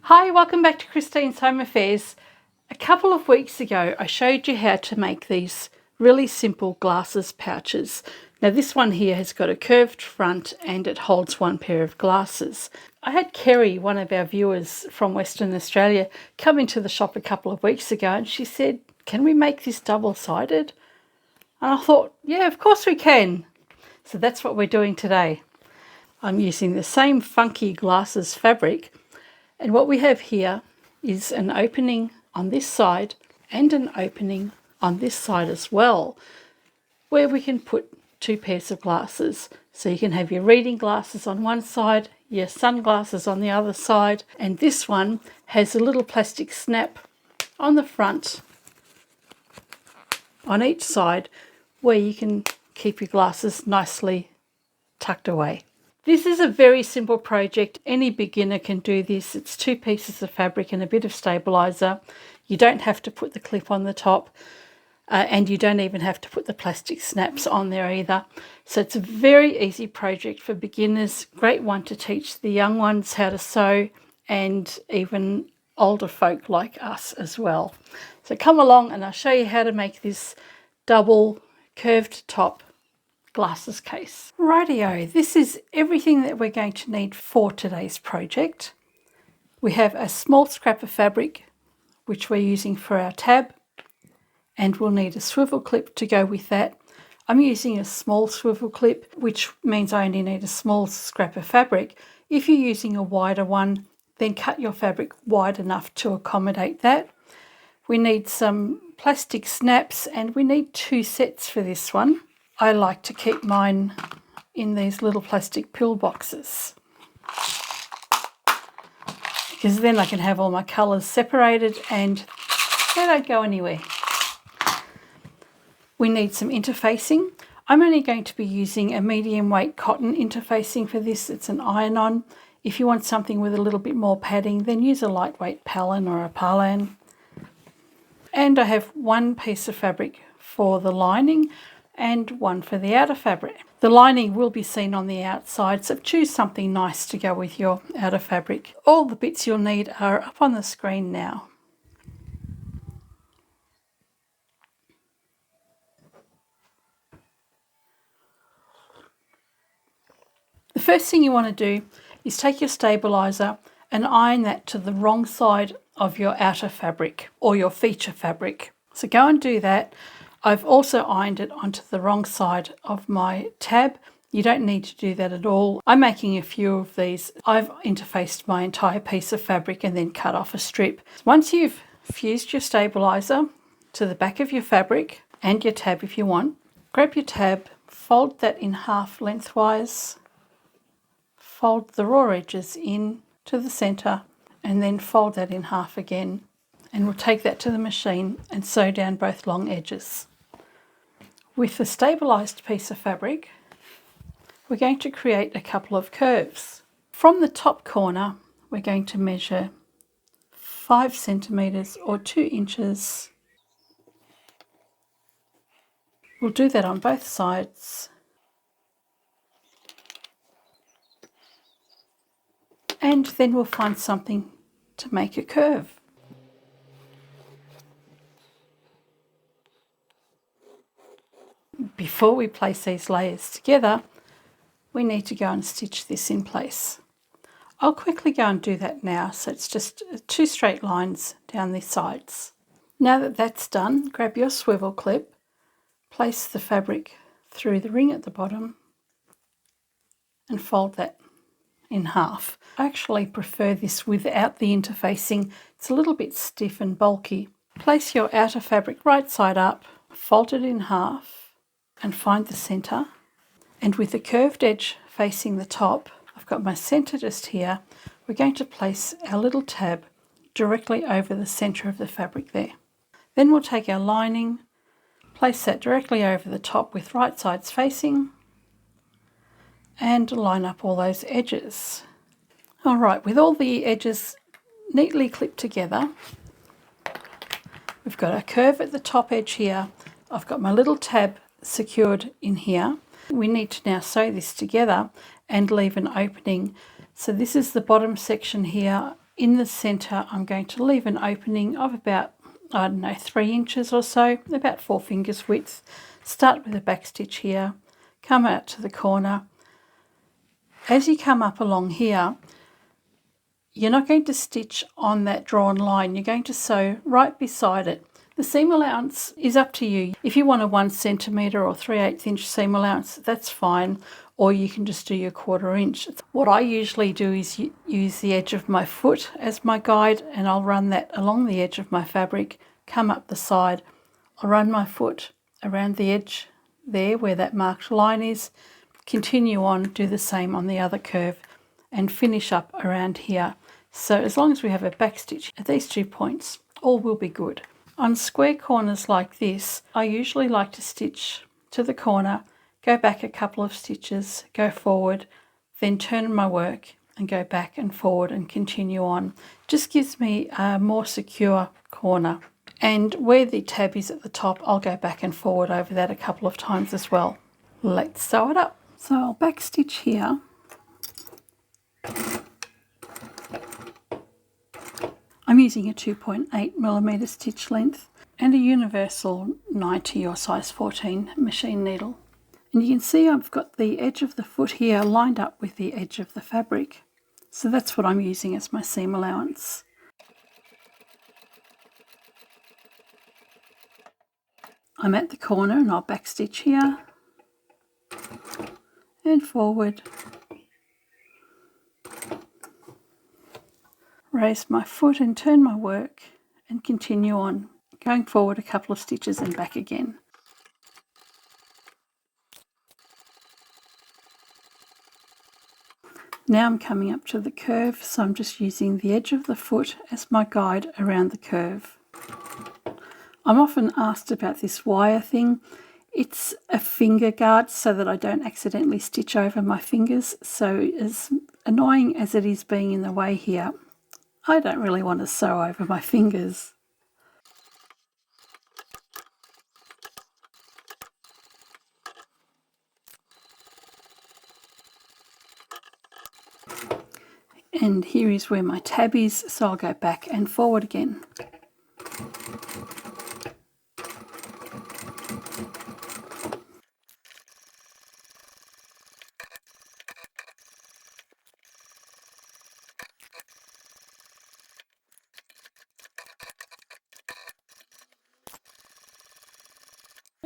Hi, welcome back to Christine's Home Affairs. A couple of weeks ago I showed you how to make these really simple glasses pouches. Now this one here has got a curved front and it holds one pair of glasses. I had Kerry, one of our viewers from Western Australia, come into the shop a couple of weeks ago and she said, "Can we make this double-sided?" And I thought, yeah, of course we can. So that's what we're doing today. I'm using the same funky glasses fabric, and what we have here is an opening on this side and an opening on this side as well, where we can put two pairs of glasses. So you can have your reading glasses on one side, your sunglasses on the other side, and this one has a little plastic snap on the front on each side where you can keep your glasses nicely tucked away. This is a very simple project. Any beginner can do this. It's two pieces of fabric and a bit of stabilizer. You don't have to put the clip on the top and you don't even have to put the plastic snaps on there either. So it's a very easy project for beginners. Great one to teach the young ones how to sew and even older folk like us as well. So come along and I'll show you how to make this double curved top glasses case. Rightio, this is everything that we're going to need for today's project. We have a small scrap of fabric which we're using for our tab, and we'll need a swivel clip to go with that. I'm using a small swivel clip, which means I only need a small scrap of fabric. If you're using a wider one, then cut your fabric wide enough to accommodate that. We need some plastic snaps and we need two sets for this one. I like to keep mine in these little plastic pill boxes because then I can have all my colours separated and they don't go anywhere. We need some interfacing. I'm only going to be using a medium weight cotton interfacing for this. It's an iron-on. If you want something with a little bit more padding, then use a lightweight Palin or a Parlan. And I have one piece of fabric for the lining and one for the outer fabric. The lining will be seen on the outside, so choose something nice to go with your outer fabric. All the bits you'll need are up on the screen now. The first thing you want to do is take your stabilizer and iron that to the wrong side of your outer fabric or your feature fabric. So go and do that. I've also ironed it onto the wrong side of my tab. You don't need to do that at all. I'm making a few of these. I've interfaced my entire piece of fabric and then cut off a strip. Once you've fused your stabilizer to the back of your fabric and your tab if you want, grab your tab, fold that in half lengthwise, fold the raw edges in to the center and then fold that in half again. And we'll take that to the machine and sew down both long edges. With the stabilized piece of fabric, we're going to create a couple of curves. From the top corner, we're going to measure 5 centimeters or 2 inches. We'll do that on both sides. And then we'll find something to make a curve. Before we place these layers together, we need to go and stitch this in place. I'll quickly go and do that now, so it's just 2 straight lines down the sides. Now that that's done, grab your swivel clip, place the fabric through the ring at the bottom and fold that in half. I actually prefer this without the interfacing. It's a little bit stiff and bulky. Place your outer fabric right side up, fold it in half and find the center. And with the curved edge facing the top, I've got my center just here. We're going to place our little tab directly over the center of the fabric there. Then we'll take our lining, place that directly over the top with right sides facing and line up all those edges. All right, with all the edges neatly clipped together, we've got a curve at the top edge here. I've got my little tab secured in here. We need to now sew this together and leave an opening. So this is the bottom section here. In the centre, I'm going to leave an opening of about, I don't know, 3 inches or so, about 4 fingers width. Start with a back stitch here, come out to the corner. As you come up along here, you're not going to stitch on that drawn line, you're going to sew right beside it. The seam allowance is up to you. If you want a 1 centimetre or 3/8 inch seam allowance, that's fine, or you can just do your 1/4 inch. What I usually do is use the edge of my foot as my guide, and I'll run that along the edge of my fabric, come up the side. I'll run my foot around the edge there where that marked line is, continue on, do the same on the other curve, and finish up around here. So as long as we have a back stitch at these 2 points, all will be good. On square corners like this, I usually like to stitch to the corner, go back a couple of stitches, go forward, then turn my work and go back and forward and continue on. Just gives me a more secure corner. And where the tab is at the top, I'll go back and forward over that a couple of times as well. Let's sew it up. So I'll back stitch here. I'm using a 2.8mm stitch length and a universal 90 or size 14 machine needle. And you can see I've got the edge of the foot here lined up with the edge of the fabric. So that's what I'm using as my seam allowance. I'm at the corner and I'll back stitch here and forward. Raise my foot and turn my work and continue on, going forward a couple of stitches and back again. Now I'm coming up to the curve, so I'm just using the edge of the foot as my guide around the curve. I'm often asked about this wire thing. It's a finger guard so that I don't accidentally stitch over my fingers, so as annoying as it is being in the way here, I don't really want to sew over my fingers. And here is where my tab is, so I'll go back and forward again.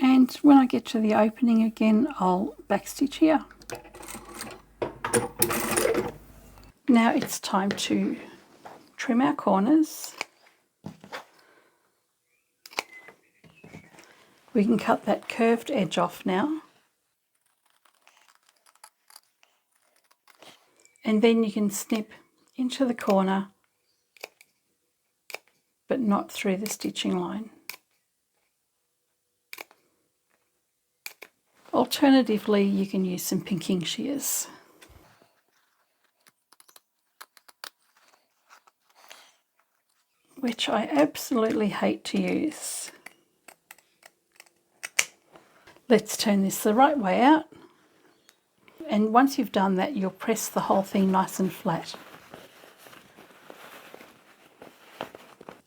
And when I get to the opening again, I'll backstitch here. Now it's time to trim our corners. We can cut that curved edge off now. And then you can snip into the corner, but not through the stitching line. Alternatively, you can use some pinking shears. Which I absolutely hate to use. Let's turn this the right way out. And once you've done that, you'll press the whole thing nice and flat.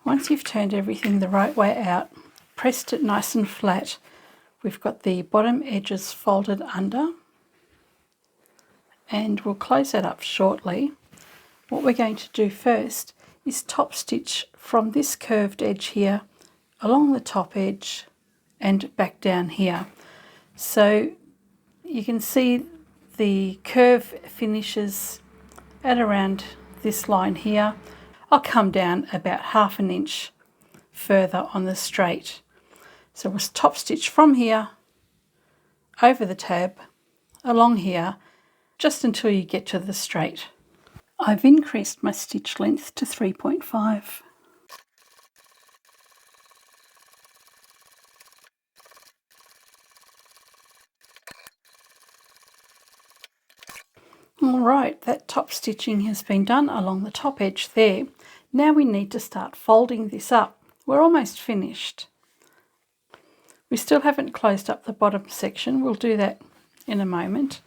Once you've turned everything the right way out, pressed it nice and flat, we've got the bottom edges folded under, and we'll close that up shortly. What we're going to do first is top stitch from this curved edge here along the top edge and back down here. So you can see the curve finishes at around this line here. I'll come down about 1/2 inch further on the straight. So we'll top stitch from here over the tab along here just until you get to the straight. I've increased my stitch length to 3.5. Alright, that top stitching has been done along the top edge there. Now we need to start folding this up. We're almost finished. We still haven't closed up the bottom section. We'll do that in a moment.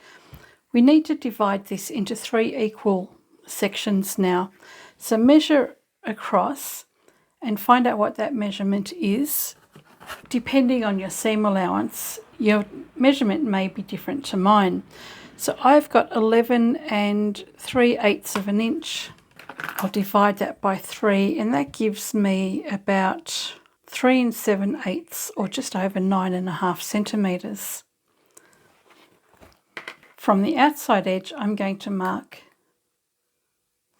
We need to divide this into 3 equal sections now. So measure across and find out what that measurement is. Depending on your seam allowance, your measurement may be different to mine. So I've got 11 3/8 of an inch. I'll divide that by 3 and that gives me about 3 7/8 or just over 9.5 centimetres. From the outside edge, I'm going to mark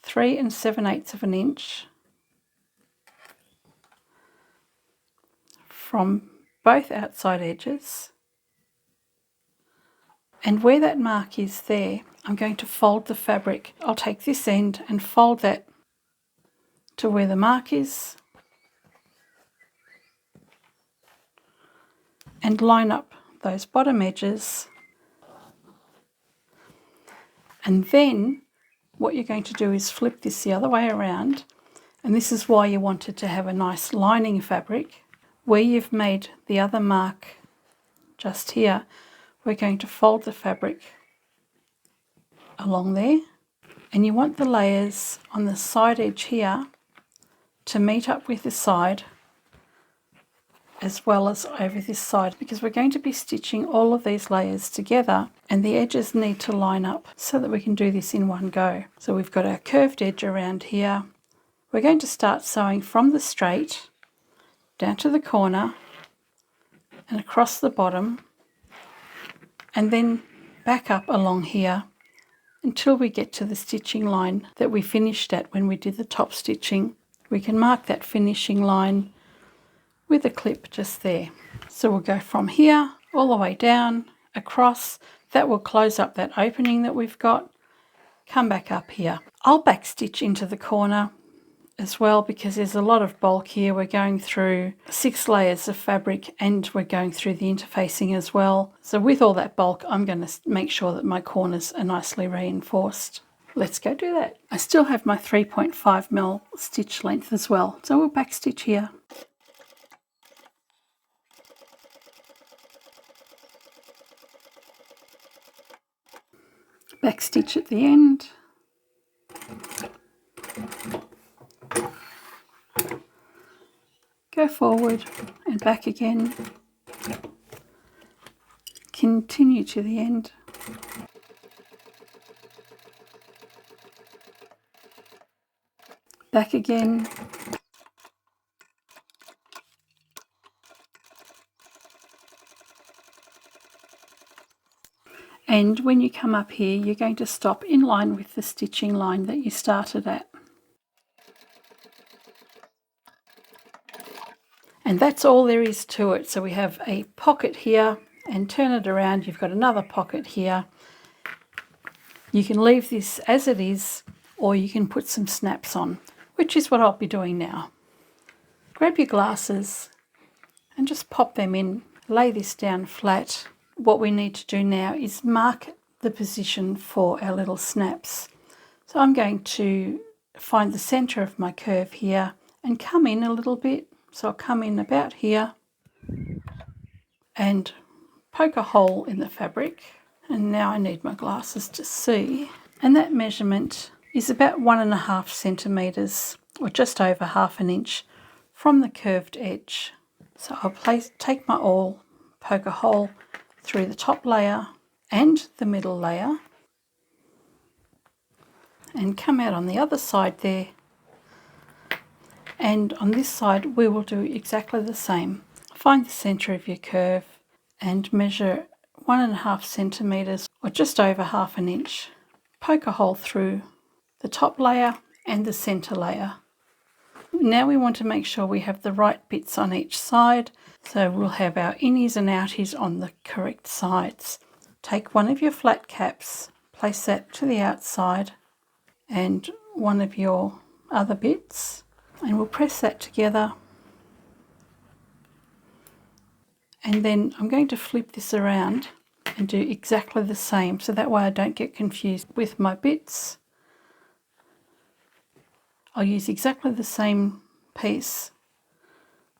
3 7/8 of an inch from both outside edges. And where that mark is there, I'm going to fold the fabric. I'll take this end and fold that to where the mark is and line up those bottom edges. And then what you're going to do is flip this the other way around, and this is why you wanted to have a nice lining fabric. Where you've made the other mark just here, we're going to fold the fabric along there, and you want the layers on the side edge here to meet up with the side as well as over this side, because we're going to be stitching all of these layers together and the edges need to line up so that we can do this in one go. So we've got our curved edge around here. We're going to start sewing from the straight down to the corner and across the bottom, and then back up along here until we get to the stitching line that we finished at when we did the top stitching. We can mark that finishing line with a clip just there. So we'll go from here all the way down, across. That will close up that opening that we've got. Come back up here. I'll back stitch into the corner as well because there's a lot of bulk here. We're going through 6 layers of fabric and we're going through the interfacing as well. So with all that bulk, I'm going to make sure that my corners are nicely reinforced. Let's go do that. I still have my 3.5mm stitch length as well, so we'll back stitch here. Back stitch at the end. Go forward and back again. Continue to the end. Back again. And when you come up here, you're going to stop in line with the stitching line that you started at. And that's all there is to it. So we have a pocket here, and turn it around, you've got another pocket here. You can leave this as it is, or you can put some snaps on, which is what I'll be doing now. Grab your glasses and just pop them in, lay this down flat. What we need to do now is mark the position for our little snaps. So I'm going to find the center of my curve here and come in a little bit. So I'll come in about here and poke a hole in the fabric. And now I need my glasses to see. And that measurement is about 1.5 centimeters or just over half an inch from the curved edge. So I'll take my awl, poke a hole through the top layer and the middle layer and come out on the other side there, and on this side we will do exactly the same. Find the center of your curve and measure 1.5 centimeters or just over half an inch. Poke a hole through the top layer and the center layer. Now we want to make sure we have the right bits on each side. So we'll have our innies and outies on the correct sides. Take one of your flat caps, place that to the outside and one of your other bits, and we'll press that together. And then I'm going to flip this around and do exactly the same, so that way I don't get confused with my bits. I'll use exactly the same piece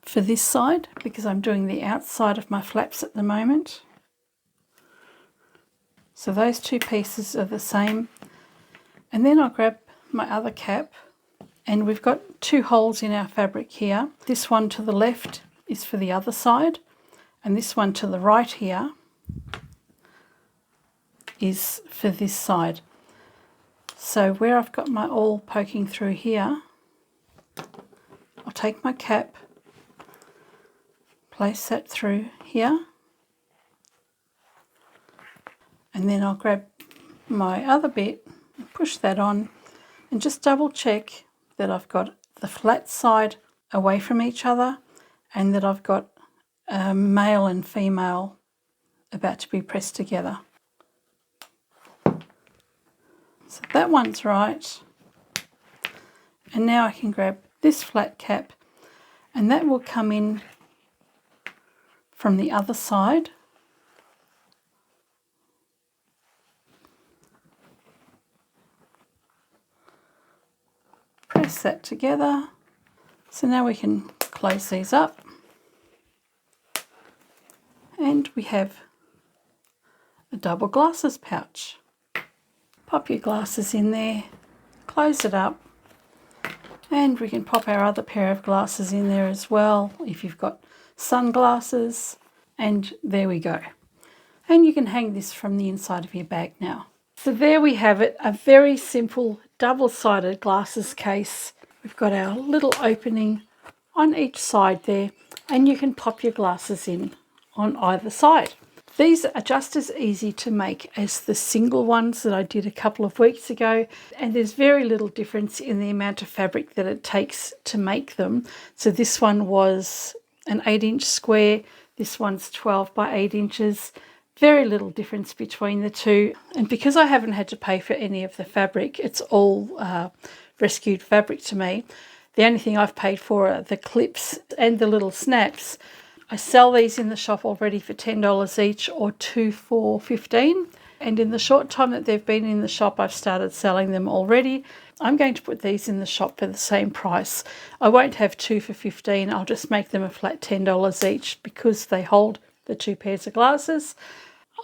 for this side because I'm doing the outside of my flaps at the moment. So those two pieces are the same. And then I'll grab my other cap And we've got 2 holes in our fabric here. This one to the left is for the other side, and this one to the right here is for this side. So where I've got my awl poking through here, I'll take my cap, place that through here, and then I'll grab my other bit and push that on and just double check that I've got the flat side away from each other and that I've got male and female about to be pressed together. So that one's right. And now I can grab this flat cap and that will come in from the other side. Press that together. So now we can close these up. And we have a double glasses pouch. Pop your glasses in there, close it up, and we can pop our other pair of glasses in there as well if you've got sunglasses, and there we go. And you can hang this from the inside of your bag now. So there we have it, a very simple double-sided glasses case. We've got our little opening on each side there, and you can pop your glasses in on either side. These are just as easy to make as the single ones that I did a couple of weeks ago, and there's very little difference in the amount of fabric that it takes to make them. So this one was an 8-inch square, this one's 12 by 8 inches. Very little difference between the two, and because I haven't had to pay for any of the fabric, it's all rescued fabric to me. The only thing I've paid for are the clips and the little snaps. I sell these in the shop already for $10 each, or 2 for $15. And in the short time that they've been in the shop, I've started selling them already. I'm going to put these in the shop for the same price. I won't have 2 for $15. I'll just make them a flat $10 each because they hold the 2 pairs of glasses.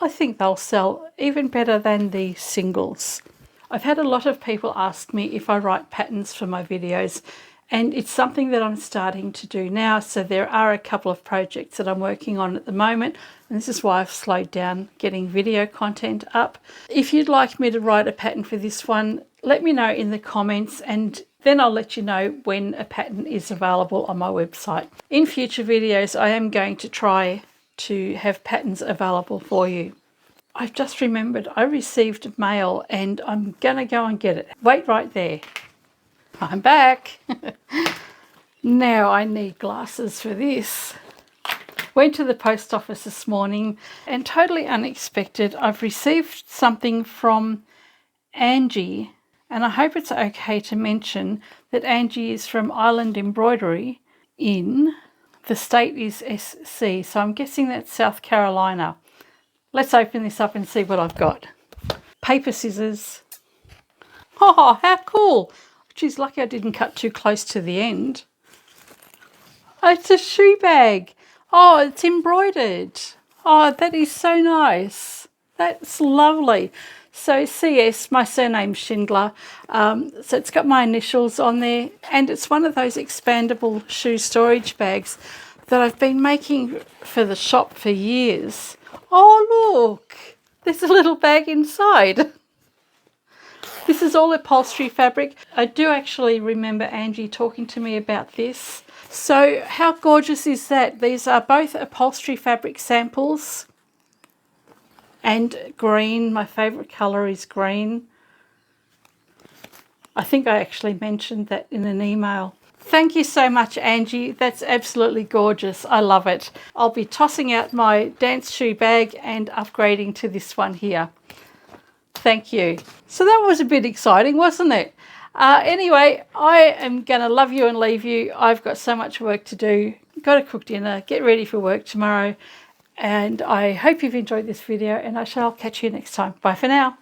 I think they'll sell even better than the singles. I've had a lot of people ask me if I write patterns for my videos, and it's something that I'm starting to do now. So there are a couple of projects that I'm working on at the moment, and this is why I've slowed down getting video content up. If you'd like me to write a pattern for this one, let me know in the comments, and then I'll let you know when a pattern is available on my website. In future videos, I am going to try to have patterns available for you. I've just remembered I received mail and I'm gonna go and get it. Wait right there. I'm back. Now I need glasses for this. Went to the post office this morning and totally unexpected, I've received something from Angie, and I hope it's okay to mention that Angie is from Island Embroidery in, the state is SC, so I'm guessing that's South Carolina. Let's open this up and see what I've got. Paper scissors. Oh, how cool. Geez, lucky I didn't cut too close to the end. Oh, it's a shoe bag. Oh, it's embroidered. Oh, that is so nice. That's lovely. So CS, my surname's Schindler. So it's got my initials on there, and it's one of those expandable shoe storage bags that I've been making for the shop for years. Oh, look, there's a little bag inside. This is all upholstery fabric. I do actually remember Angie talking to me about this. So how gorgeous is that? These are both upholstery fabric samples, and green. My favourite colour is green. I think I actually mentioned that in an email. Thank you so much, Angie. That's absolutely gorgeous. I love it. I'll be tossing out my dance shoe bag and upgrading to this one here. Thank you. So that was a bit exciting, wasn't it? Anyway, I am going to love you and leave you. I've got so much work to do. Got to cook dinner, get ready for work tomorrow. And I hope you've enjoyed this video, and I shall catch you next time. Bye for now.